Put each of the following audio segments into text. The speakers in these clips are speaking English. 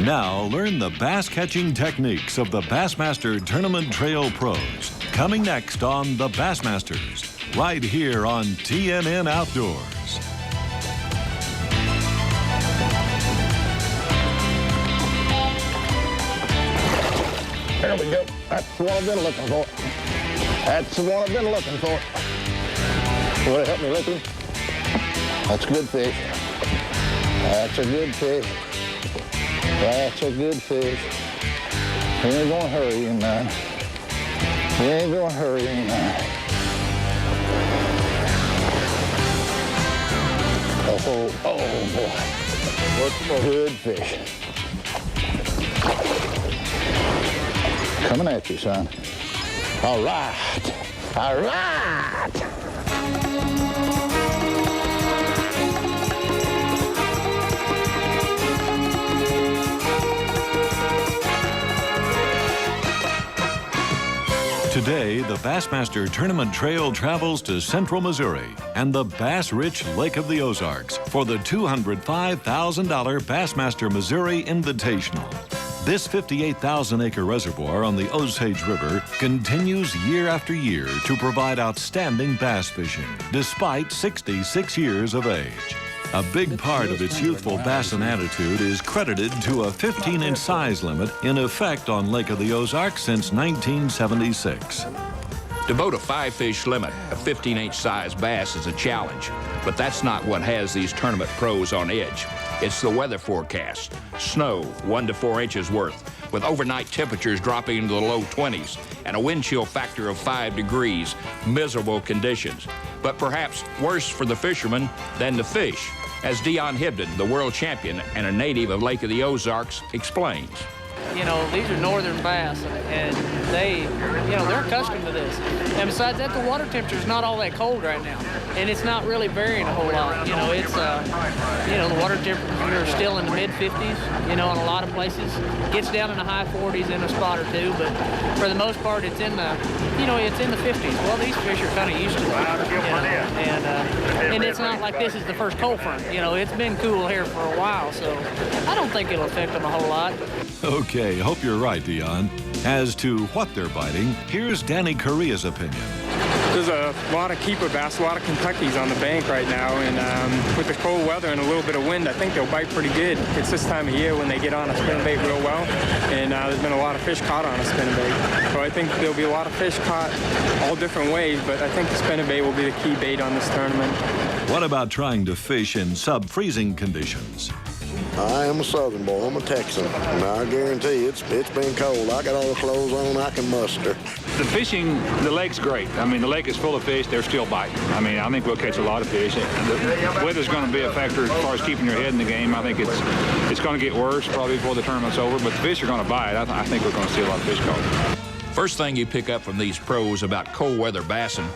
Now learn the bass catching techniques of the Bassmaster Tournament Trail Pros. Coming next on the Bassmasters, right here on TNN Outdoors. There we go. That's the one I've been looking for. That's the one I've been looking for. Will it help me looking? That's a good fish. That's a good fish. That's a good fish. He ain't gonna hurry in none. He ain't gonna hurry in none. Oh boy. Good fish. Coming at you, son. All right. All right. Today, the Bassmaster Tournament Trail travels to central Missouri and the bass-rich Lake of the Ozarks for the $205,000 Bassmaster Missouri Invitational. This 58,000-acre reservoir on the Osage River continues year after year to provide outstanding bass fishing, despite 66 years of age. A big part of its youthful bassin attitude is credited to a 15-inch size limit in effect on Lake of the Ozarks since 1976. To boat a 5-fish limit, a 15-inch size bass is a challenge, but that's not what has these tournament pros on edge. It's the weather forecast. Snow, 1 to 4 inches worth, with overnight temperatures dropping into the low 20s and a wind chill factor of 5 degrees, miserable conditions. But perhaps worse for the fishermen than the fish, as Dion Hibden, the world champion and a native of Lake of the Ozarks, explains. You know, these are northern bass, and they, you know, they're accustomed to this. And besides that, the water temperature is not all that cold right now, and it's not really varying a whole lot. You know, it's, you know, the water temperature is still in the mid-50s, you know, in a lot of places. Gets down in the high 40s in a spot or two, but for the most part, it's in the, you know, it's in the 50s. Well, these fish are kind of used to it, you know, and it's not like this is the first cold front. You know, it's been cool here for a while, so I don't think it'll affect them a whole lot. Okay, hope you're right, Dion. As to what they're biting, here's Danny Correa's opinion. There's a lot of keeper bass, a lot of Kentuckys on the bank right now, and with the cold weather and a little bit of wind, I think they'll bite pretty good. It's this time of year when they get on a spinnerbait real well, and there's been a lot of fish caught on a spinnerbait. So I think there'll be a lot of fish caught all different ways, but I think the spinnerbait will be the key bait on this tournament. What about trying to fish in sub-freezing conditions? I am a Southern boy. I'm a Texan, and I guarantee it's been cold. I got all the clothes on I can muster. The fishing, the lake's great. I mean, the lake is full of fish. They're still biting. I mean, I think we'll catch a lot of fish. The weather's going to be a factor as far as keeping your head in the game. I think it's going to get worse probably before the tournament's over, but the fish are going to bite. I think we're going to see a lot of fish caught. First thing you pick up from these pros about cold weather bassing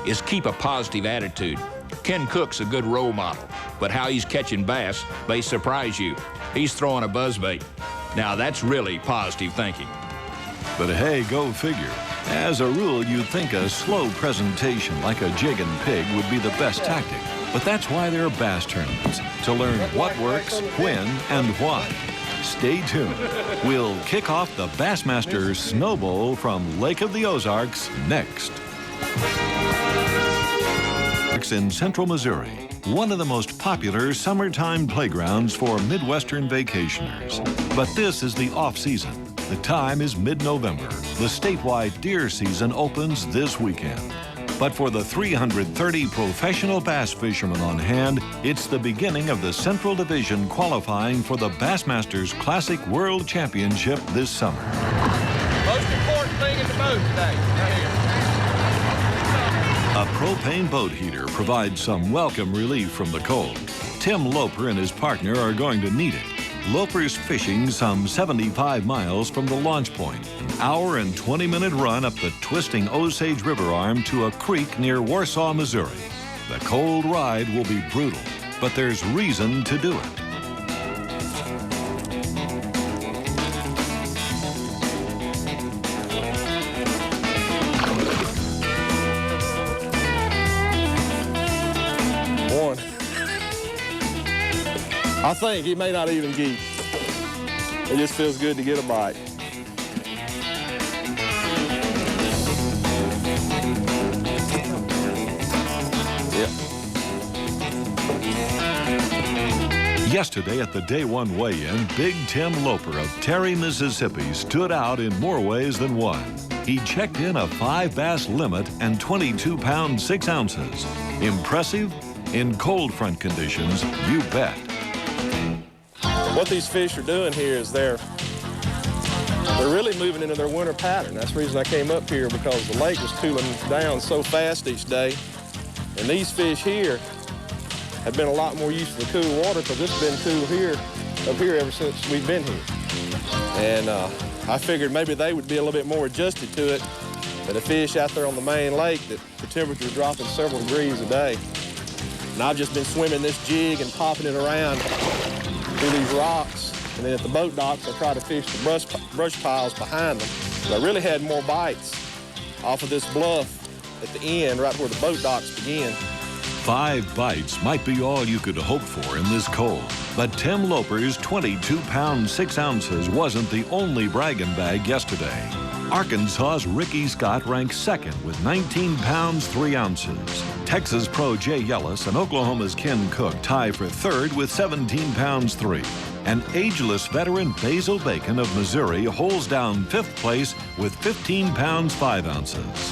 is keep a positive attitude. Ken Cook's a good role model, but how he's catching bass may surprise you. He's throwing a buzzbait. Now that's really positive thinking. But hey, go figure. As a rule, you'd think a slow presentation like a jig and pig would be the best tactic. But that's why there are bass tournaments, to learn what works, when, and why. Stay tuned. We'll kick off the Bassmaster Snow Bowl from Lake of the Ozarks next. In central Missouri, one of the most popular summertime playgrounds for Midwestern vacationers. But this is the off-season. The time is mid-November. The statewide deer season opens this weekend. But for the 330 professional bass fishermen on hand, it's the beginning of the Central Division qualifying for the Bassmasters Classic World Championship this summer. Most important thing in the boat today, right here. A propane boat heater provides some welcome relief from the cold. Tim Loper and his partner are going to need it. Loper's fishing some 75 miles from the launch point, an hour and 20-minute run up the twisting Osage River arm to a creek near Warsaw, Missouri. The cold ride will be brutal, but there's reason to do it. I think he may not even geek. It just feels good to get a bite. Yep. Yesterday at the Day 1 weigh-in, Big Tim Loper of Terry, Mississippi stood out in more ways than one. He checked in a 5 bass limit and 22 pounds 6 ounces. Impressive? In cold front conditions, you bet. What these fish are doing here is they're really moving into their winter pattern. That's the reason I came up here, because the lake was cooling down so fast each day. And these fish here have been a lot more used to the cool water, because it's been cool up here ever since we've been here. And I figured maybe they would be a little bit more adjusted to it than the fish out there on the main lake that the temperature's dropping several degrees a day. And I've just been swimming this jig and popping it around through these rocks. And then at the boat docks, I try to fish the brush piles behind them. But I really had more bites off of this bluff at the end, right where the boat docks begin. 5 bites might be all you could hope for in this cold. But Tim Loper's 22 pounds 6 ounces wasn't the only bragging bag yesterday. Arkansas's Ricky Scott ranked second with 19 pounds 3 ounces. Texas pro Jay Yellis and Oklahoma's Ken Cook tie for third with 17 pounds 3. And ageless veteran Basil Bacon of Missouri holds down 5th place with 15 pounds 5 ounces.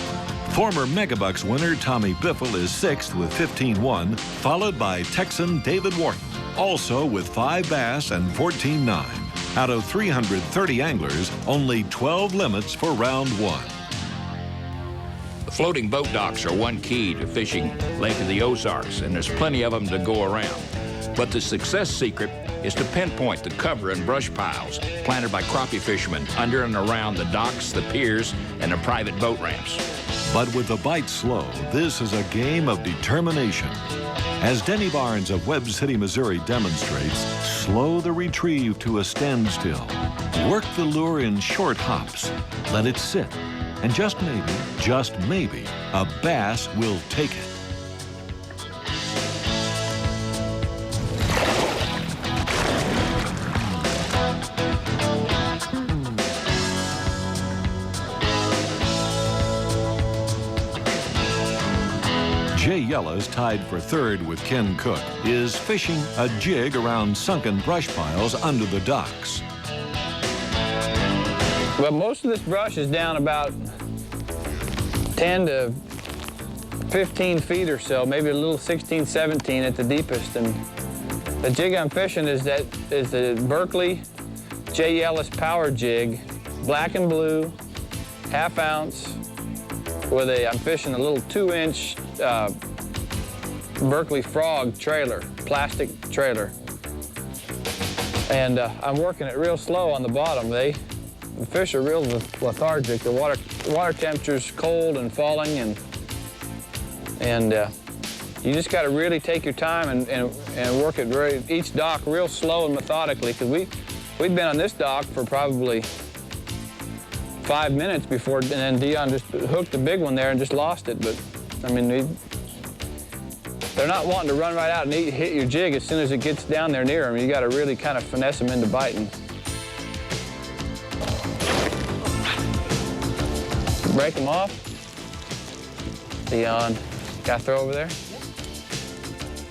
Former Megabucks winner Tommy Biffle is 6th with 15.1, followed by Texan David Wharton, also with 5 bass and 14.9. Out of 330 anglers, only 12 limits for round 1. The floating boat docks are one key to fishing Lake of the Ozarks, and there's plenty of them to go around. But the success secret is to pinpoint the cover and brush piles planted by crappie fishermen under and around the docks, the piers, and the private boat ramps. But with the bite slow, this is a game of determination. As Denny Barnes of Webb City, Missouri demonstrates, slow the retrieve to a standstill. Work the lure in short hops. Let it sit. And just maybe, a bass will take it. Jay Yellis, tied for third with Ken Cook, is fishing a jig around sunken brush piles under the docks. Well, most of this brush is down about 10 to 15 feet or so, maybe a little 16, 17 at the deepest. And the jig I'm fishing is the Berkeley Jay Yellis power jig, black and blue, 1/2 ounce, with I'm fishing a little 2-inch Berkeley Frog trailer, plastic trailer. And I'm working it real slow on the bottom. The fish are real lethargic. The water temperature's cold and falling, and you just got to really take your time and work it each dock real slow and methodically, because we'd been on this dock for probably 5 minutes before, and then Dion just hooked the big one there and just lost it. But I mean, they're not wanting to run right out and hit your jig as soon as it gets down there near them. You got to really kind of finesse them into biting. Break them off. Dion, got to throw over there.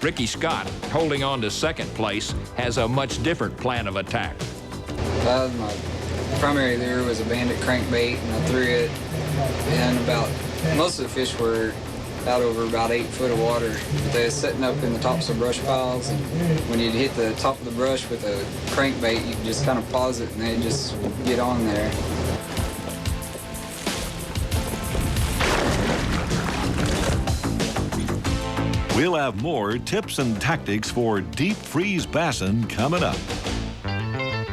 Ricky Scott, holding on to second place, has a much different plan of attack. My primary lure was a bandit crankbait, and I threw it in most of the fish were out over about 8 foot of water. They're sitting up in the tops of brush piles, and when you hit the top of the brush with a crankbait, you can just kind of pause it and they just get on there. We'll have more tips and tactics for deep freeze bassin' coming up.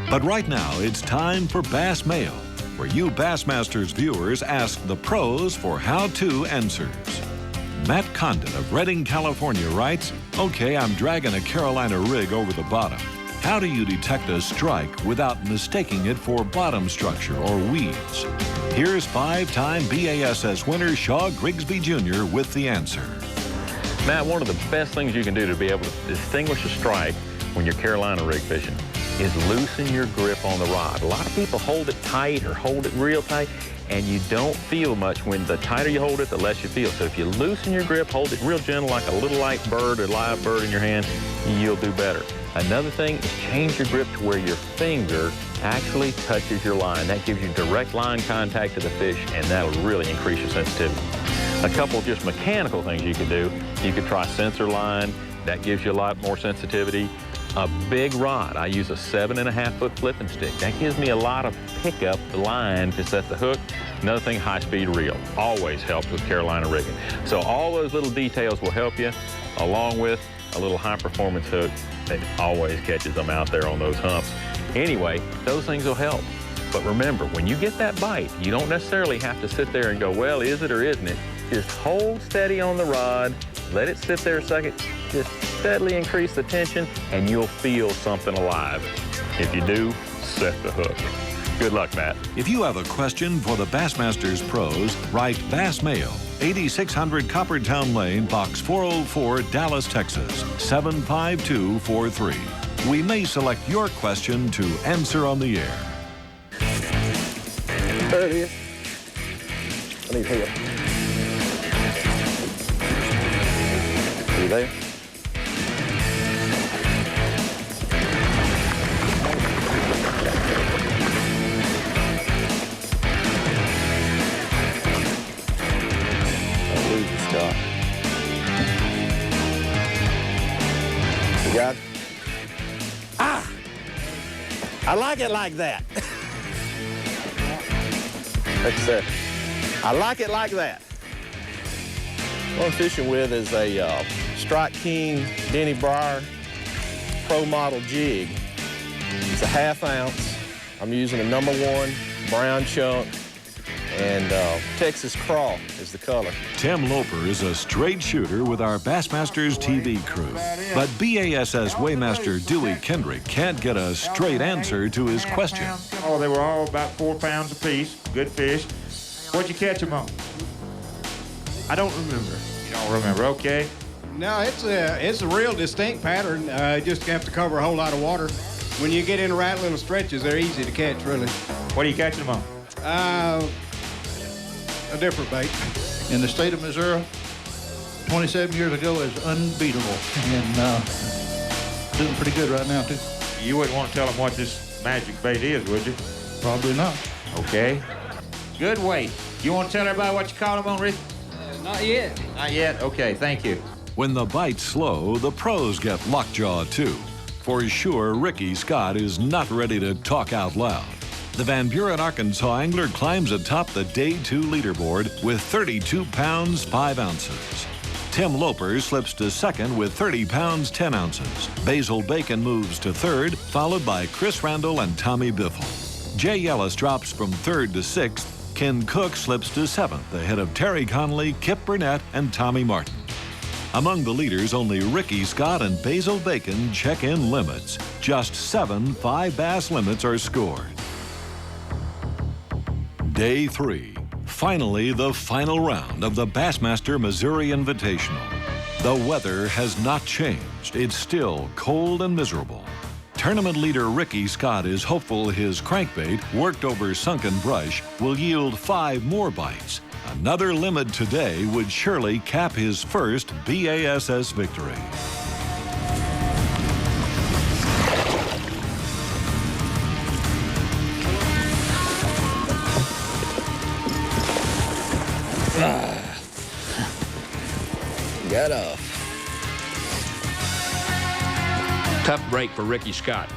But right now, it's time for Bass Mail, where you Bassmasters viewers ask the pros for how-to answers. Matt Condon of Redding, California writes, "Okay, I'm dragging a Carolina rig over the bottom. How do you detect a strike without mistaking it for bottom structure or weeds?" Here's 5-time BASS winner Shaw Grigsby Jr. with the answer. Matt, one of the best things you can do to be able to distinguish a strike when you're Carolina rig fishing is loosen your grip on the rod. A lot of people hold it tight or hold it real tight, and you don't feel much. When the tighter you hold it, the less you feel. So if you loosen your grip, hold it real gentle like a little light bird or live bird in your hand, you'll do better. Another thing is change your grip to where your finger actually touches your line. That gives you direct line contact to the fish, and that'll really increase your sensitivity. A couple of just mechanical things you could do. You could try sensor line. That gives you a lot more sensitivity. A big rod. I use a 7.5-foot flipping stick. That gives me a lot of pickup line to set the hook. Another thing, high-speed reel. Always helps with Carolina rigging. So all those little details will help you, along with a little high-performance hook that always catches them out there on those humps. Anyway, those things will help. But remember, when you get that bite, you don't necessarily have to sit there and go, well, is it or isn't it? Just hold steady on the rod, let it sit there a second, just steadily increase the tension, and you'll feel something alive. If you do, set the hook. Good luck, Matt. If you have a question for the Bassmasters pros, write Bass Mail, 8600 Coppertown Lane, Box 404, Dallas, Texas, 75243. We may select your question to answer on the air. There it is. I need help. Are you there? Scott. You got it? Ah! I like it like that. That's it. I like it like that. What I'm fishing with is a Strike King Denny Briar Pro Model jig. It's a 1/2 ounce. I'm using a #1 brown chunk, and Texas Craw is the color. Tim Loper is a straight shooter with our Bassmasters TV crew. But BASS Weighmaster Dewey Kendrick can't get a straight answer to his question. Oh, they were all about 4 pounds apiece. Good fish. What'd you catch them on? I don't remember. You don't remember, okay. No, it's a real distinct pattern. Just have to cover a whole lot of water. When you get in the right little stretches, they're easy to catch, really. What are you catching them on? A different bait. In the state of Missouri, 27 years ago is unbeatable, and doing pretty good right now, too. You wouldn't want to tell them what this magic bait is, would you? Probably not. Okay. Good weight. You want to tell everybody what you caught them on, Rick? Not yet. Not yet? Okay, thank you. When the bite's slow, the pros get lockjaw too. For sure, Ricky Scott is not ready to talk out loud. The Van Buren, Arkansas angler climbs atop the Day 2 leaderboard with 32 pounds, 5 ounces. Tim Loper slips to second with 30 pounds, 10 ounces. Basil Bacon moves to third, followed by Chris Randall and Tommy Biffle. Jay Ellis drops from third to sixth. Ken Cook slips to seventh, ahead of Terry Conley, Kip Burnett, and Tommy Martin. Among the leaders, only Ricky Scott and Basil Bacon check in limits. Just 7 5-bass limits are scored. Day 3. Finally, the final round of the Bassmaster Missouri Invitational. The weather has not changed. It's still cold and miserable. Tournament leader Ricky Scott is hopeful his crankbait, worked over sunken brush, will yield 5 more bites. Another limit today would surely cap his first BASS victory. Got off. Tough break for Ricky Scott,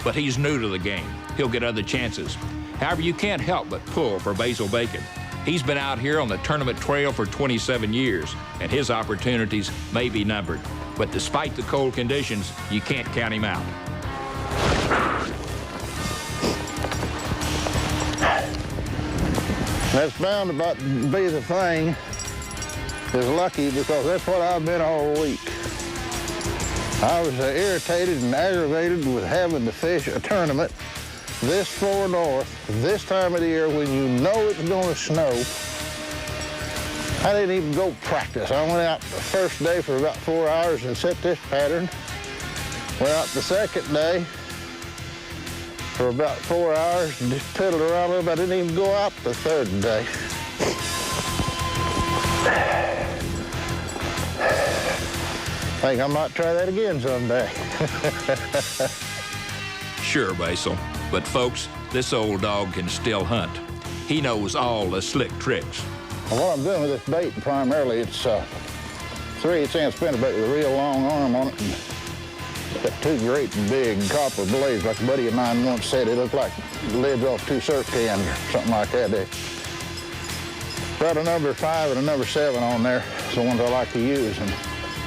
but he's new to the game. He'll get other chances. However, you can't help but pull for Basil Bacon. He's been out here on the tournament trail for 27 years, and his opportunities may be numbered. But despite the cold conditions, you can't count him out. That's bound to be the thing. Is lucky, because that's what I've been all week. I was irritated and aggravated with having to fish a tournament this far north, this time of the year when you know it's going to snow. I didn't even go practice. I went out the first day for about 4 hours and set this pattern. Went out the second day, for about 4 hours and just pedaled around a little bit. I didn't even go out the third day. I think I might try that again someday. Sure, Basil. But folks, this old dog can still hunt. He knows all the slick tricks. Well, what I'm doing with this bait, primarily, it's 3/8-inch spinnerbait with a real long arm on it. And got two great big copper blades, like a buddy of mine once said. It looked like the lids off two surf cans or something like that. They got a number 5 and a number 7 on there. It's the ones I like to use. And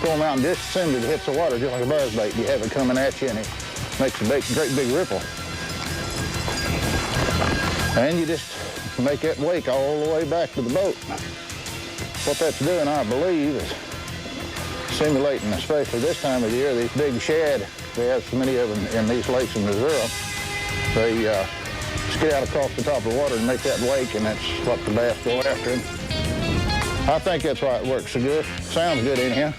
throw them out and just send it, hits the water just like a buzz bait. You have it coming at you and it makes a great big ripple. And you just make that wake all the way back to the boat. What that's doing, I believe, is simulating, especially this time of the year, these big shad. We have so many of them in these lakes in Missouri. They skid out across the top of the water and make that wake, and that's what the bass go after. And I think that's why it works so good. Sounds good anyhow.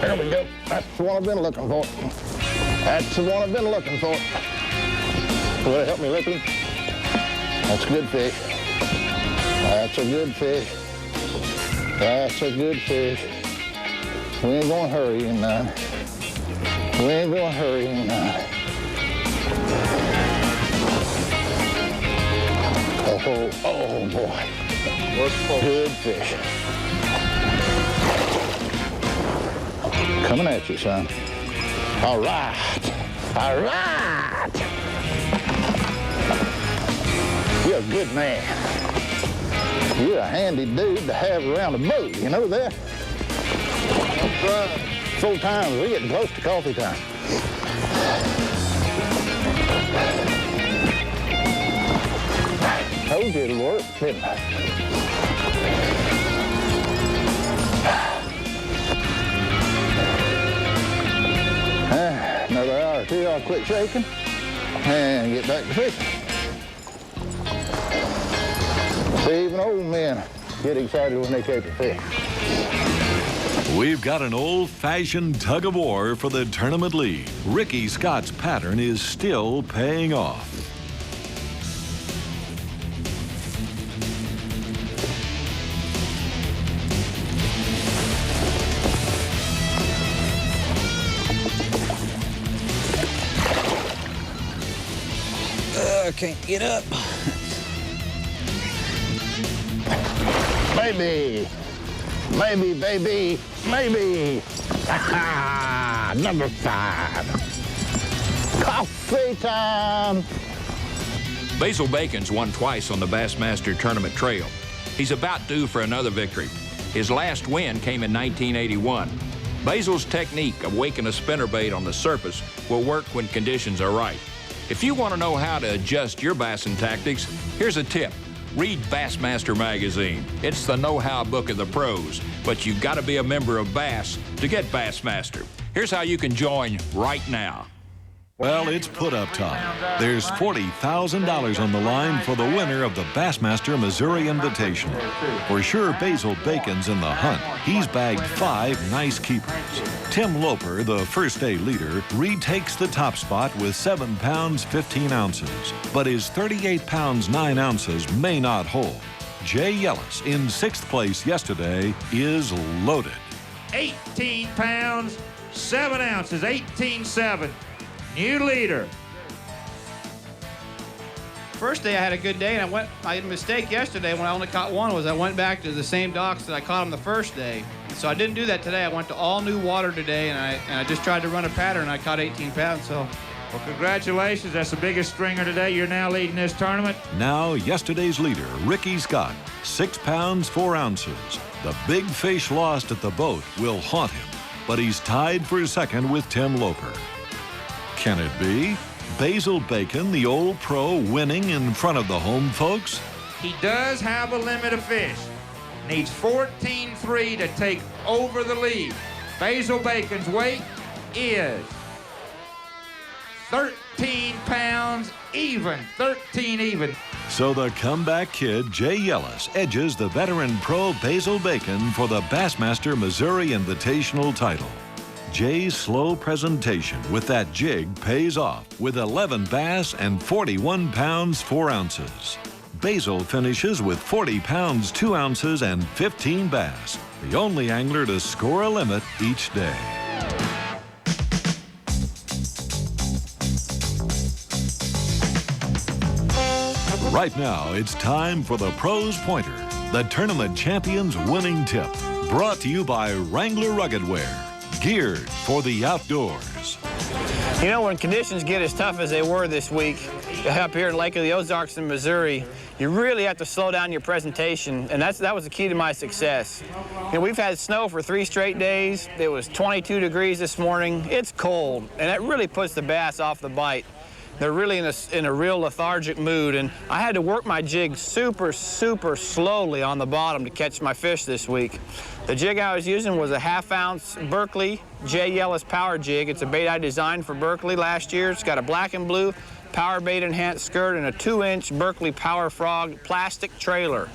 There we go. That's the one I've been looking for. That's the one I've been looking for. Will it help me lift him? That's a good fish. That's a good fish. That's a good fish. We ain't gonna hurry in none. We ain't gonna hurry in none. Oh boy. Good fish. Coming at you, son. All right. All right. You're a good man. You're a handy dude to have around the boat. You know that? Full time, we're getting close to coffee time. Told you it'll work, didn't I? Another hour or two, I'll quit shaking and get back to fishing. See, even old men get excited when they catch a fish. We've got an old-fashioned tug-of-war for the tournament lead. Ricky Scott's pattern is still paying off. I can't get up. Maybe, baby, maybe. Ah, number 5. Coffee time. Basil Bacon's won twice on the Bassmaster Tournament Trail. He's about due for another victory. His last win came in 1981. Basil's technique of waking a spinnerbait on the surface will work when conditions are right. If you want to know how to adjust your bassing tactics, here's a tip. Read Bassmaster magazine. It's the know-how book of the pros, but you've got to be a member of Bass to get Bassmaster. Here's how you can join right now. Well, it's put-up time. There's $40,000 on the line for the winner of the Bassmaster Missouri Invitational. For sure, Basil Bacon's in the hunt. He's bagged 5 nice keepers. Tim Loper, the first-day leader, retakes the top spot with 7 pounds 15 ounces. But his 38 pounds 9 ounces may not hold. Jay Yellis, in 6th place yesterday, is loaded. 18 pounds, 7 ounces, 18.7. New leader. First day I had a good day, and I had a mistake yesterday when I only caught one. I went back to the same docks that I caught them the first day. So I didn't do that today. I went to all new water today, and I just tried to run a pattern, and I caught 18 pounds. So, well, congratulations. That's the biggest stringer today. You're now leading this tournament. Now, yesterday's leader, Ricky Scott, 6 pounds 4 ounces. The big fish lost at the boat will haunt him, but he's tied for second with Tim Loper. Can it be? Basil Bacon, the old pro, winning in front of the home folks? He does have a limit of fish. Needs 14.3 to take over the lead. Basil Bacon's weight is 13 pounds even, 13 even. So the comeback kid, Jay Yellis, edges the veteran pro Basil Bacon for the Bassmaster Missouri Invitational title. Jay's slow presentation with that jig pays off with 11 bass and 41 pounds 4 ounces. Basil finishes with 40 pounds 2 ounces and 15 bass, the only angler to score a limit each day. Right now, it's time for the Pros Pointer, the tournament champion's winning tip. Brought to you by Wrangler Rugged Wear, geared for the outdoors. You know, when conditions get as tough as they were this week up here in Lake of the Ozarks in Missouri, you really have to slow down your presentation, and that was the key to my success. You know, we've had snow for 3 straight days. It was 22 degrees this morning. It's cold, and that really puts the bass off the bite. They're really in a real lethargic mood, and I had to work my jig super slowly on the bottom to catch my fish this week. The jig I was using was a 1/2 ounce Berkley Jay Yellis power jig. It's a bait I designed for Berkley last year. It's got a black and blue power bait enhanced skirt and a 2-inch Berkley Power Frog plastic trailer.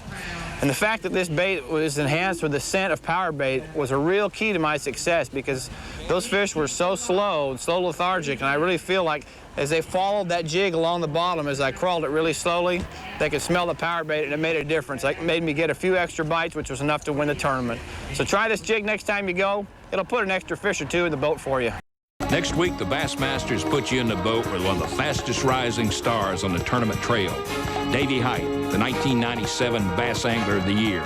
And the fact that this bait was enhanced with the scent of power bait was a real key to my success, because those fish were so slow lethargic, and I really feel like as they followed that jig along the bottom, as I crawled it really slowly, they could smell the power bait, and it made a difference. It made me get a few extra bites, which was enough to win the tournament. So try this jig next time you go. It'll put an extra fish or 2 in the boat for you. Next week, the Bassmasters put you in the boat with one of the fastest rising stars on the tournament trail, Davey Height, the 1997 Bass Angler of the Year.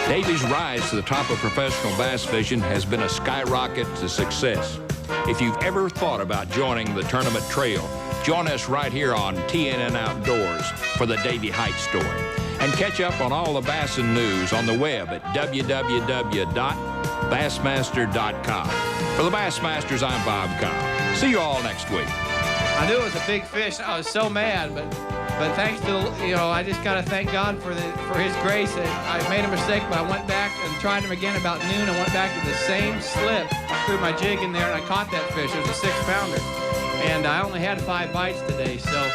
Davey's rise to the top of professional bass fishing has been a skyrocket to success. If you've ever thought about joining the tournament trail, join us right here on TNN Outdoors for the Davey Height story. And catch up on all the bassin' news on the web at www.bassmaster.com. For the Bassmasters, I'm Bob Cobb. See you all next week. I knew it was a big fish. I was so mad, but thanks to, I just got to thank God for His grace. I made a mistake, but I went back and tried him again about noon. I went back to the same slip. I threw my jig in there, and I caught that fish. It was a 6-pounder, and I only had 5 bites today. So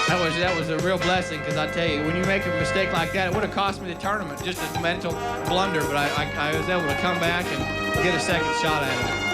that was a real blessing, because I tell you, when you make a mistake like that, it would have cost me the tournament, just a mental blunder. But I was able to come back and get a second shot at it.